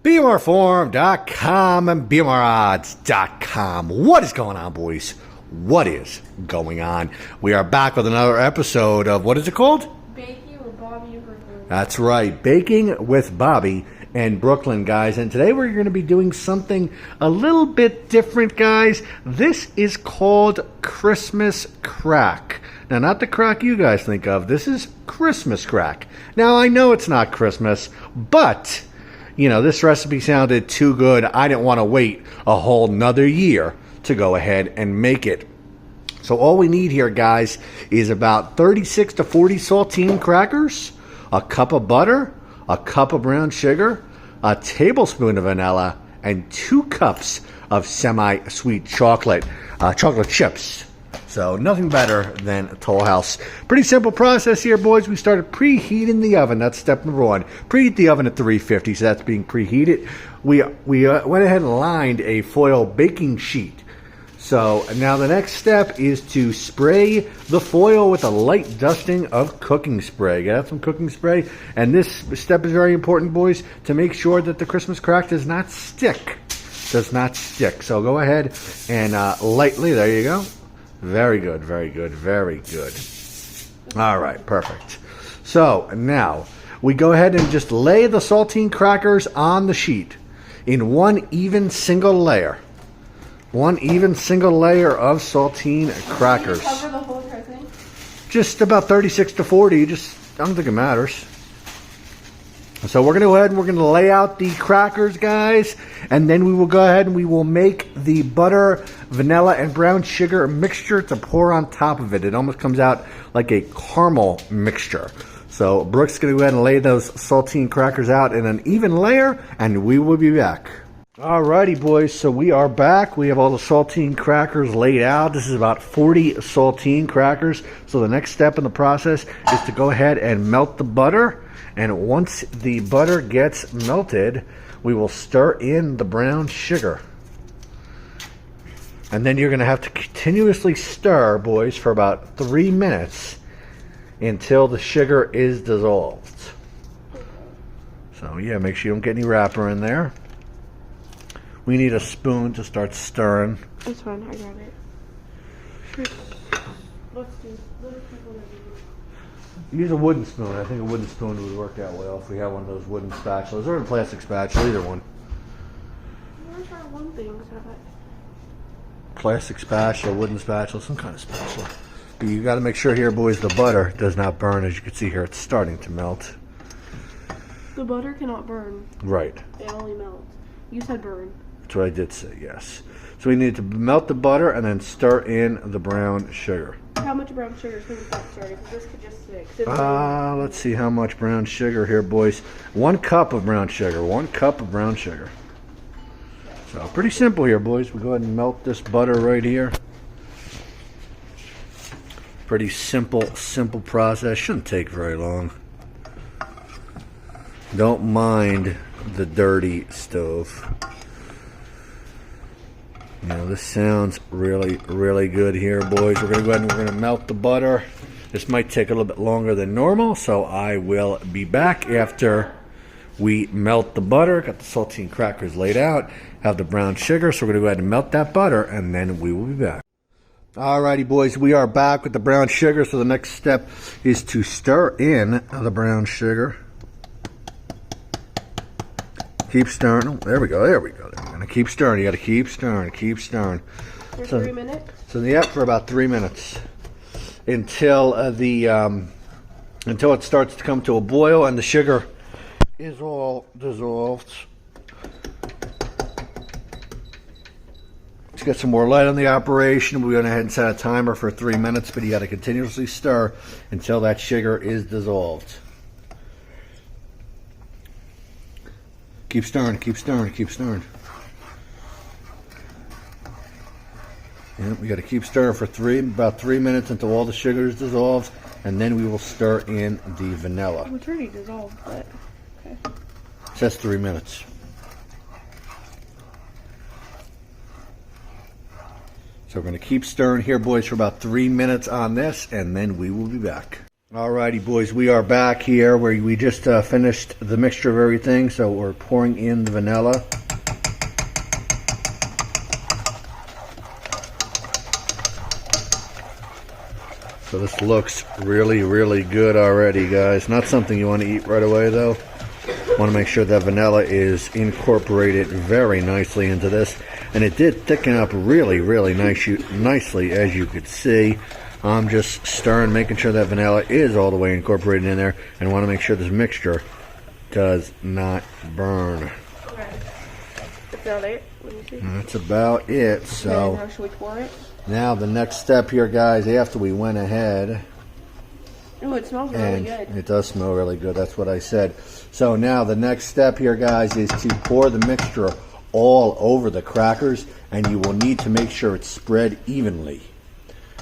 BMRforum.com and BMRodds.com. What is going on, boys? What is going on? We are back with another episode of, what is it called? Baking with Bobby and Brooklyn. That's right, Baking with Bobby and Brooklyn, guys. And today we're going to be doing something a little bit different, guys. This is called Christmas crack. Now, not the crack you guys think of. This is Christmas crack. Now, I know it's not Christmas, but you know, this recipe sounded too good. I didn't want to wait a whole nother year to go ahead and make it. So all we need here, guys, is about 36 to 40 saltine crackers, a cup of butter, a cup of brown sugar, a tablespoon of vanilla, and 2 cups of semi-sweet chocolate chips. So nothing better than a Toll House. Pretty simple process here, boys. We started preheating the oven. That's step number 1. Preheat the oven at 350, so that's being preheated. We went ahead and lined a foil baking sheet. So now the next step is to spray the foil with a light dusting of cooking spray. Get out some cooking spray. And this step is very important, boys, to make sure that the Christmas crack does not stick. Does not stick. So go ahead and lightly, there you go. Very good, very good, very good. All right, perfect. So now we go ahead and just lay the saltine crackers on the sheet in one even single layer. One even single layer of saltine crackers. Can you cover the whole entire thing? Just about 36 to 40. I don't think it matters. So we're going to go ahead and we're going to lay out the crackers, guys, and then we will go ahead and we will make the butter, vanilla, and brown sugar mixture to pour on top of it. It almost comes out like a caramel mixture. So Brooke's going to go ahead and lay those saltine crackers out in an even layer, and we will be back. Alrighty, boys, so we are back. We have all the saltine crackers laid out. This is about 40 saltine crackers. So the next step in the process is to go ahead and melt the butter. And once the butter gets melted, we will stir in the brown sugar. And then you're going to have to continuously stir, boys, for about 3 minutes until the sugar is dissolved. So, yeah, make sure you don't get any wrapper in there. We need a spoon to start stirring. That's fine, I got it. Let's do whatever. Use a wooden spoon. I think a wooden spoon would work out well if we have one of those wooden spatulas or a plastic spatula, either one. I'll try one thing. Plastic spatula, wooden spatula, some kind of spatula. But you got to make sure here, boys, the butter does not burn. As you can see here, it's starting to melt. The butter cannot burn. Right. It only melts. You said burn. That's what I did say, yes. So we need to melt the butter and then stir in the brown sugar. How much brown sugar should we start starting? Because this could just stick. Let's see how much brown sugar here, boys. 1 cup of brown sugar. 1 cup of brown sugar. So pretty simple here, boys. We go ahead and melt this butter right here. Pretty simple process. Shouldn't take very long. Don't mind the dirty stove. You know, this sounds really, really good here, boys. We're going to go ahead and we're going to melt the butter. This might take a little bit longer than normal, so I will be back after we melt the butter. Got the saltine crackers laid out, have the brown sugar, so we're going to go ahead and melt that butter, and then we will be back. Alrighty, boys, we are back with the brown sugar, so the next step is to stir in the brown sugar. Keep stirring. Oh, there we go. There we go. We're going to keep stirring. You got to keep stirring. Keep stirring. For 3 minutes? So, yeah, for about 3 minutes. Until until it starts to come to a boil and the sugar is all dissolved. Let's get some more light on the operation. We went ahead and set a timer for 3 minutes, but you got to continuously stir until that sugar is dissolved. Keep stirring, keep stirring, keep stirring. Yeah, we got to keep stirring for about 3 minutes until all the sugar is dissolved, and then we will stir in the vanilla. It's already dissolved, but okay. So that's 3 minutes. So we're going to keep stirring here, boys, for about 3 minutes on this, and then we will be back. Alrighty, boys, we are back here where we just finished the mixture of everything, so we're pouring in the vanilla. So this looks really, really good already, guys. Not something you want to eat right away, though. Want to make sure that vanilla is incorporated very nicely into this. And it did thicken up really, really nicely, as you could see. I'm just stirring, making sure that vanilla is all the way incorporated in there, and want to make sure this mixture does not burn. Okay. That's about it. Let me see. That's about it. So okay, now should we pour it? Now the next step here, guys, after we went ahead, Oh, it smells really and good. it does smell really good. That's what I said. So now the next step here, guys, is to pour the mixture all over the crackers, and you will need to make sure it's spread evenly.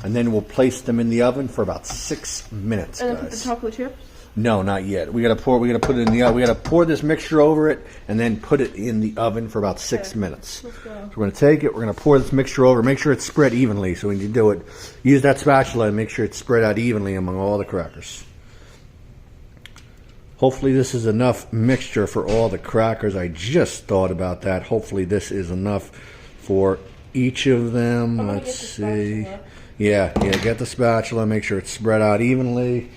And then we'll place them in the oven for about 6 minutes, And then guys. put the chocolate chips? No, not yet. We gotta put it in the oven. We gotta pour this mixture over it and then put it in the oven for about 6 minutes. Let's go. So we're gonna take it, we're gonna pour this mixture over, make sure it's spread evenly. So when you do it, use that spatula and make sure it's spread out evenly among all the crackers. Hopefully this is enough mixture for all the crackers. I just thought about that. Hopefully this is enough for each of them. Let's see. Yeah, get the spatula, make sure it's spread out evenly.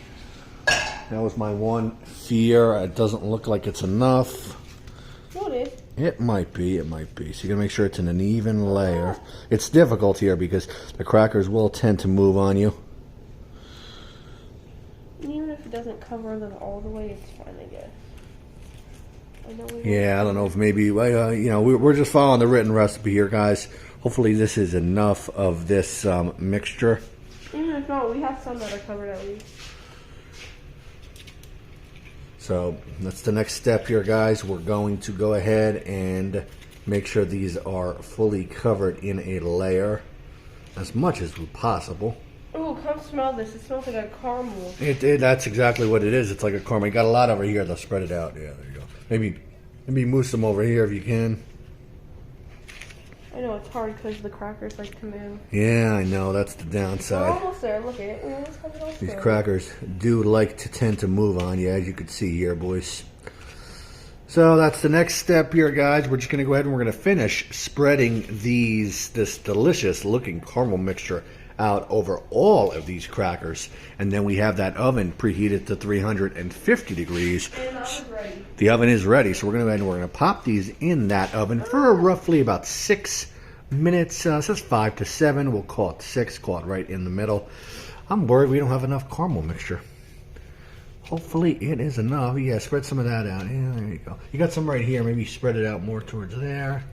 That was my one fear. It doesn't look like it's enough. No, it is. It might be. So you gotta make sure it's in an even layer. It's difficult here because the crackers will tend to move on you. Even if it doesn't cover them all the way, it's fine, I guess. Yeah, I don't know if maybe, we're just following the written recipe here, guys. Hopefully this is enough of this mixture. Even if not, we have some that are covered at least. So that's the next step here, guys. We're going to go ahead and make sure these are fully covered in a layer as much as possible. Oh, come smell this. It smells like a caramel. That's exactly what it is. It's like a caramel. You got a lot over here. They'll spread it out. Yeah, there you go. Maybe mousse them over here if you can. I know it's hard because the crackers like to move. Yeah, I know. That's the We're downside. almost there. Look at it. These crackers do like to tend to move on you, as you can see here, boys. So that's the next step here, guys. We're just going to go ahead and we're going to finish spreading this delicious looking caramel mixture out over all of these crackers. And then we have that oven preheated to 350 degrees. And the oven's ready. The oven is ready, so we're going to go ahead and we're going to pop these in that oven for roughly about 6 minutes. So it's 5 to 7. We'll call it 6. Call it right in the middle. I'm worried we don't have enough caramel mixture. Hopefully it is enough. Yeah, spread some of that out. Yeah, there you go. You got some right here. Maybe spread it out more towards there.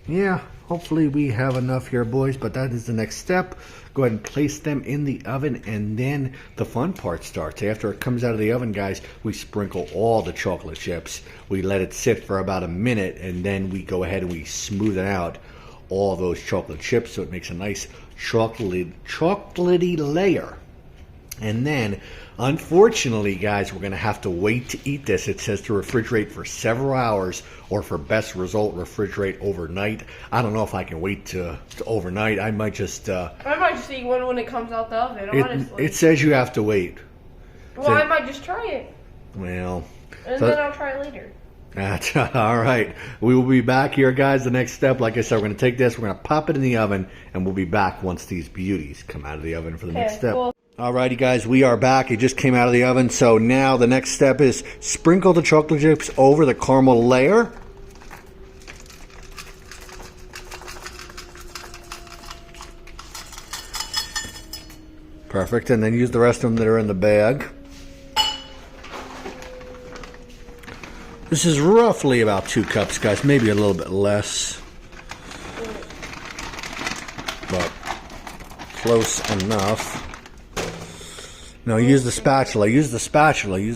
Yeah, hopefully we have enough here, boys, but that is the next step. Go ahead and place them in the oven, and then the fun part starts. After it comes out of the oven, guys, we sprinkle all the chocolate chips. We let it sit for about a minute, and then we go ahead and we smoothen out all those chocolate chips so it makes a nice chocolatey layer. And then, unfortunately, guys, we're going to have to wait to eat this. It says to refrigerate for several hours, or for best result, refrigerate overnight. I don't know if I can wait to overnight. I might just... I might just eat one when it comes out the oven, honestly. It says you have to wait. Well, I might just try it. Well... And then I'll try it later. That's all right. We will be back here, guys. The next step, like I said, we're going to take this, we're going to pop it in the oven, and we'll be back once these beauties come out of the oven for the next step. Cool. Alrighty, guys, we are back. It just came out of the oven, so now the next step is sprinkle the chocolate chips over the caramel layer. Perfect, and then use the rest of them that are in the bag. This is roughly about 2 cups, guys, maybe a little bit less, but close enough. No, use the spatula. Use the spatula. You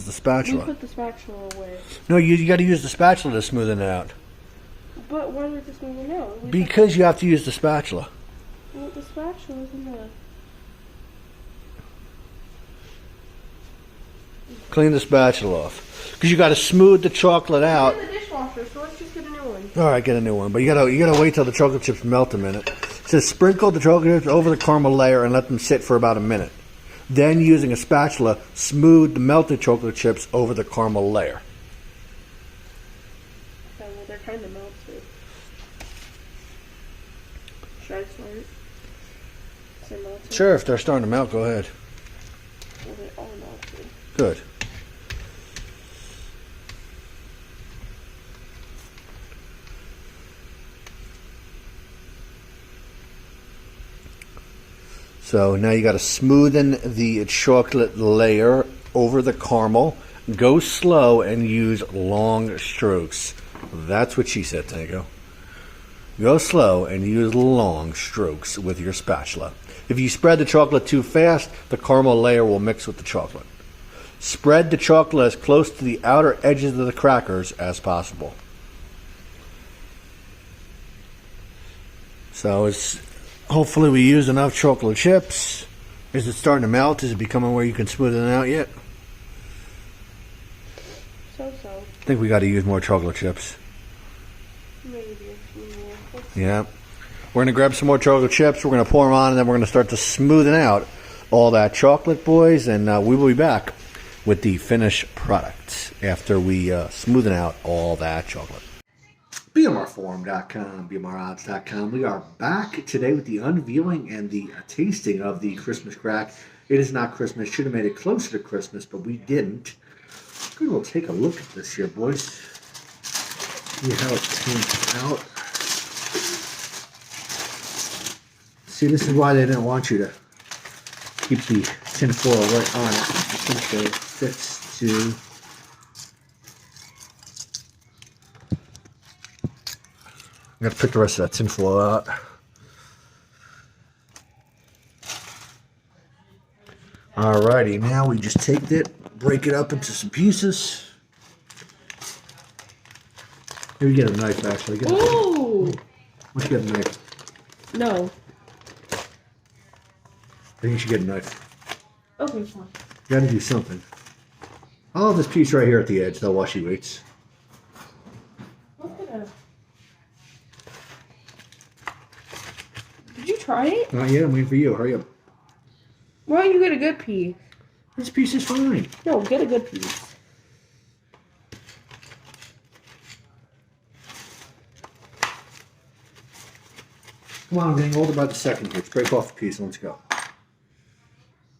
put the spatula away. No, you got to use the spatula to smoothen it out. But why would this move it out? Because you have to use the spatula. Well, the spatula is in the... Clean the spatula off. Because you got to smooth the chocolate out. It's in the dishwasher, so let's just get a new one. All right, get a new one. But you gotta wait till the chocolate chips melt a minute. It says sprinkle the chocolate chips over the caramel layer and let them sit for about a minute. Then, using a spatula, smooth the melted chocolate chips over the caramel layer. Okay, well, they're kind of melted. Should I start? Is it melted? Sure, if they're starting to melt, go ahead. Well, they are melted. Good. So now you got to smoothen the chocolate layer over the caramel. Go slow and use long strokes. That's what she said, Tango. Go slow and use long strokes with your spatula. If you spread the chocolate too fast, the caramel layer will mix with the chocolate. Spread the chocolate as close to the outer edges of the crackers as possible. So hopefully we used enough chocolate chips. Is it starting to melt? Is it becoming where you can smooth it out yet? So-so. I think we got to use more chocolate chips. Maybe a few more. Yeah. We're going to grab some more chocolate chips. We're going to pour them on, and then we're going to start to smoothen out all that chocolate, boys. And we will be back with the finished product after we smoothen out all that chocolate. BMRforum.com, BMRodds.com. We are back today with the unveiling and the tasting of the Christmas crack. It is not Christmas. Should have made it closer to Christmas, but we didn't. Good, we'll take a look at this here, boys. See how it turns out. See, this is why they didn't want you to keep the tin foil right on it. I think it fits to... I'm going to pick the rest of that tin foil out. Alrighty, now we just take it, break it up into some pieces. Maybe get a knife, actually. Get Ooh! Why don't you get a knife? No. I think you should get a knife. Okay, fine. You gotta do something. I'll have this piece right here at the edge, though, while she waits. Look at that. Did you try it? Not yet, I'm waiting for you. Hurry up. Why don't you get a good piece? This piece is fine. No, get a good piece. Come on, I'm getting older by the second here. Let's break off the piece and let's go.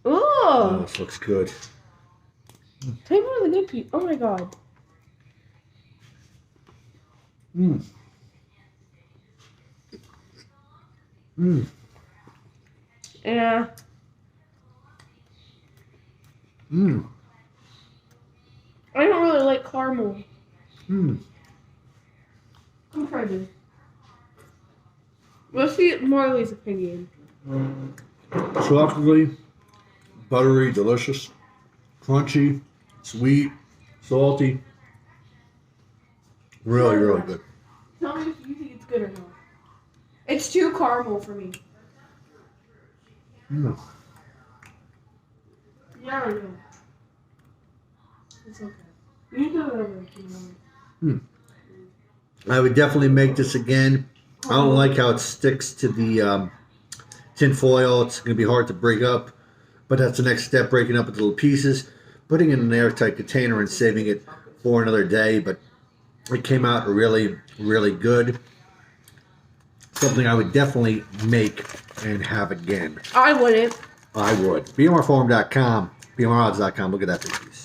Ooh! Oh, this looks good. Take one of the good pieces. Oh my god. Mmm. Mmm. Yeah. Mmm. I don't really like caramel. Mmm. Come try this. Let's see Marley's opinion. Chocolatey, buttery, delicious, crunchy, sweet, salty. Really, really good. Tell me if you think it's good or not. It's too caramel for me. Mm. Yeah, I know. It's okay. You do whatever you want. I would definitely make this again. I don't like how it sticks to the tin foil. It's going to be hard to break up, but that's the next step, breaking up into little pieces, putting it in an airtight container and saving it for another day. But it came out really, really good. Something I would definitely make and have again. I wouldn't. I would. BMRforum.com, BMRodds.com. Look at that piece.